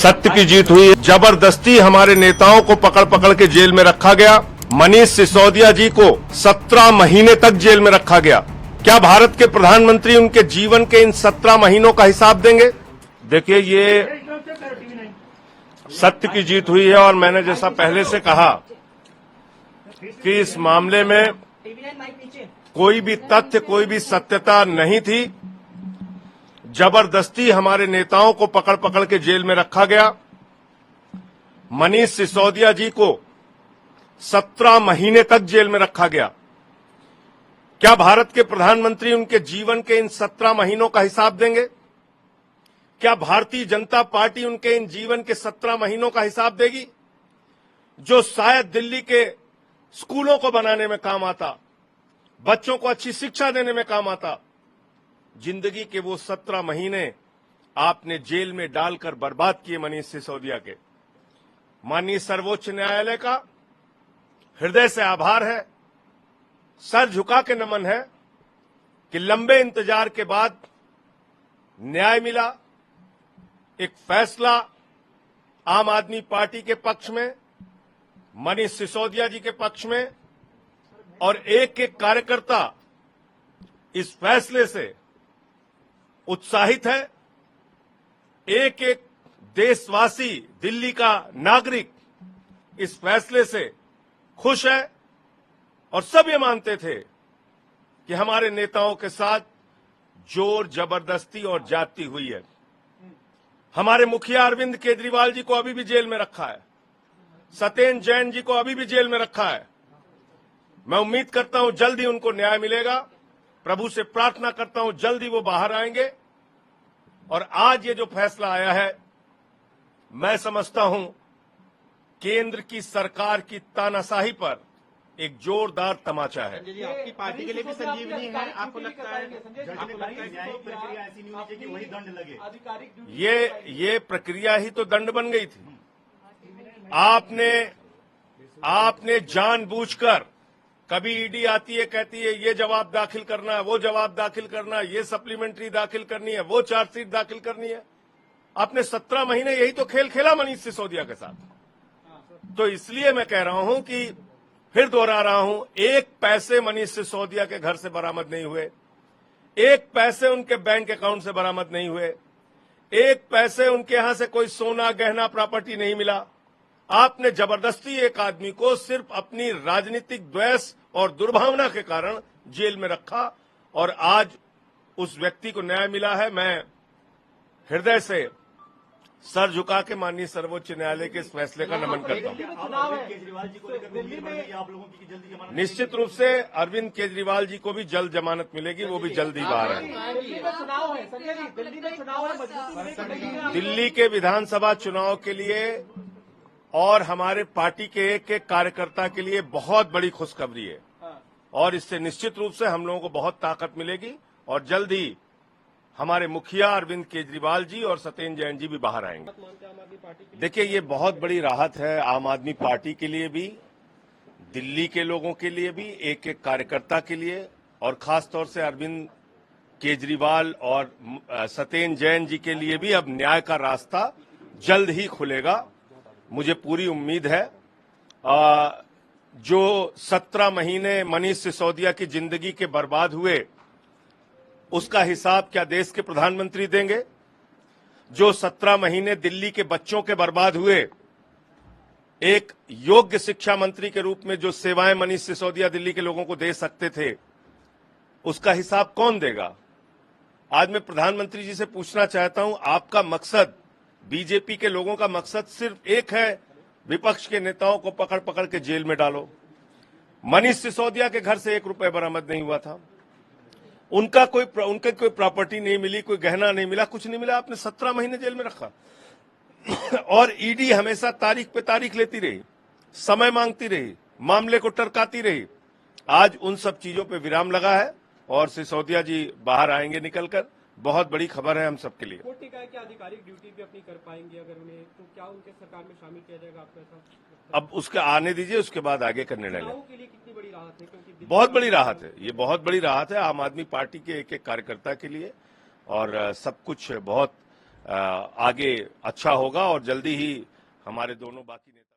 सत्य की जीत हुई। जबरदस्ती हमारे नेताओं को पकड़ पकड़ के जेल में रखा गया। मनीष सिसोदिया जी को 17 महीने तक जेल में रखा गया। क्या भारत के प्रधानमंत्री उनके जीवन के इन 17 महीनों का हिसाब देंगे? देखिए, ये सत्य की जीत हुई है और मैंने जैसा पहले से कहा कि इस मामले में कोई भी तथ्य, कोई भी सत्यता नहीं थी। जबरदस्ती हमारे नेताओं को पकड़ पकड़ के जेल में रखा गया। मनीष सिसोदिया जी को 17 महीने तक जेल में रखा गया। क्या भारत के प्रधानमंत्री उनके जीवन के इन 17 महीनों का हिसाब देंगे? क्या भारतीय जनता पार्टी उनके इन जीवन के 17 महीनों का हिसाब देगी, जो शायद दिल्ली के स्कूलों को बनाने में काम आता, बच्चों को अच्छी शिक्षा देने में काम आता? जिंदगी के वो 17 महीने आपने जेल में डालकर बर्बाद किए मनीष सिसोदिया के। माननीय सर्वोच्च न्यायालय का हृदय से आभार है, सर झुका के नमन है कि लंबे इंतजार के बाद न्याय मिला। एक फैसला आम आदमी पार्टी के पक्ष में, मनीष सिसोदिया जी के पक्ष में, और एक एक कार्यकर्ता इस फैसले से उत्साहित है। एक एक देशवासी, दिल्ली का नागरिक इस फैसले से खुश है और सब ये मानते थे कि हमारे नेताओं के साथ जोर जबरदस्ती और ज्यादती हुई है। हमारे मुखिया अरविंद केजरीवाल जी को अभी भी जेल में रखा है। सत्येंद्र जैन जी को अभी भी जेल में रखा है। मैं उम्मीद करता हूं जल्द ही उनको न्याय मिलेगा। प्रभु से प्रार्थना करता हूं जल्द ही वो बाहर आएंगे। और आज ये जो फैसला आया है, मैं समझता हूं केंद्र की सरकार की तानाशाही पर एक जोरदार तमाचा है। आपकी पार्टी के लिए भी संजीवनी है। आपको लगता है न्यायिक प्रक्रिया ऐसी नहीं होनी चाहिए कि वही दंड लगे? ये प्रक्रिया ही तो दंड बन गई थी। आपने जानबूझकर, कभी ईडी आती है, कहती है ये जवाब दाखिल करना है, वो जवाब दाखिल करना है, ये सप्लीमेंट्री दाखिल करनी है, वो चार्जशीट दाखिल करनी है। आपने 17 महीने यही तो खेल खेला मनीष सिसोदिया के साथ। तो इसलिए मैं कह रहा हूं कि फिर दोहरा रहा हूं, एक पैसे मनीष सिसोदिया के घर से बरामद नहीं हुए, एक पैसे उनके बैंक अकाउंट से बरामद नहीं हुए, एक पैसे उनके यहां से कोई सोना गहना प्रॉपर्टी नहीं मिला। आपने जबरदस्ती एक आदमी को सिर्फ अपनी राजनीतिक द्वेष और दुर्भावना के कारण जेल में रखा और आज उस व्यक्ति को न्याय मिला है। मैं हृदय से सर झुका के माननीय सर्वोच्च न्यायालय के इस फैसले का नमन करता हूं। केजरीवाल जी को लेकर उम्मीद बढ़ रही है आप लोगों की जल्दी जमानत? निश्चित रूप से अरविंद केजरीवाल जी को भी जल्द जमानत मिलेगी, वो भी जल्द ही बाहर आएंगे। दिल्ली के विधानसभा चुनाव के लिए और हमारे पार्टी के एक एक कार्यकर्ता के लिए बहुत बड़ी खुशखबरी है और इससे निश्चित रूप से हम लोगों को बहुत ताकत मिलेगी और जल्द ही हमारे मुखिया अरविंद केजरीवाल जी और सत्येंद्र जैन जी भी बाहर आएंगे। देखिए, ये बहुत बड़ी राहत है आम आदमी पार्टी के लिए भी, दिल्ली के लोगों के लिए भी, एक एक कार्यकर्ता के लिए, और खासतौर से अरविंद केजरीवाल और सत्येंद्र जैन जी के लिए भी अब न्याय का रास्ता जल्द ही खुलेगा। मुझे पूरी उम्मीद है जो 17 महीने मनीष सिसोदिया की जिंदगी के बर्बाद हुए, उसका हिसाब क्या देश के प्रधानमंत्री देंगे? जो 17 महीने दिल्ली के बच्चों के बर्बाद हुए, एक योग्य शिक्षा मंत्री के रूप में जो सेवाएं मनीष सिसोदिया दिल्ली के लोगों को दे सकते थे, उसका हिसाब कौन देगा? आज मैं प्रधानमंत्री जी से पूछना चाहता हूं, आपका मकसद, बीजेपी के लोगों का मकसद सिर्फ एक है, विपक्ष के नेताओं को पकड़ पकड़ के जेल में डालो। मनीष सिसोदिया के घर से 1 रुपए बरामद नहीं हुआ था, उनकी कोई प्रॉपर्टी नहीं मिली, कोई गहना नहीं मिला, कुछ नहीं मिला। आपने 17 महीने जेल में रखा और ईडी हमेशा तारीख पे तारीख लेती रही, समय मांगती रही, मामले को टरकाती रही। आज उन सब चीजों पे विराम लगा है और सिसोदिया जी बाहर आएंगे निकलकर। बहुत बड़ी खबर है हम सबके लिए। कोर्ट टिकाय के अधिकारिक ड्यूटी भी अपनी कर पाएंगे अगर उन्हें, तो क्या उनके सरकार में शामिल किया जाएगा आपको ऐसा? अब उसके आने दीजिए, उसके बाद आगे का निर्णय लें। के लिए कितनी बड़ी राहत है? क्योंकि बहुत बड़ी राहत है, ये बहुत बड़ी राहत है आम आदमी पार्टी के एक एक कार्यकर्ता के लिए और सब कुछ बहुत आगे अच्छा होगा और जल्दी ही हमारे दोनों बाकी नेता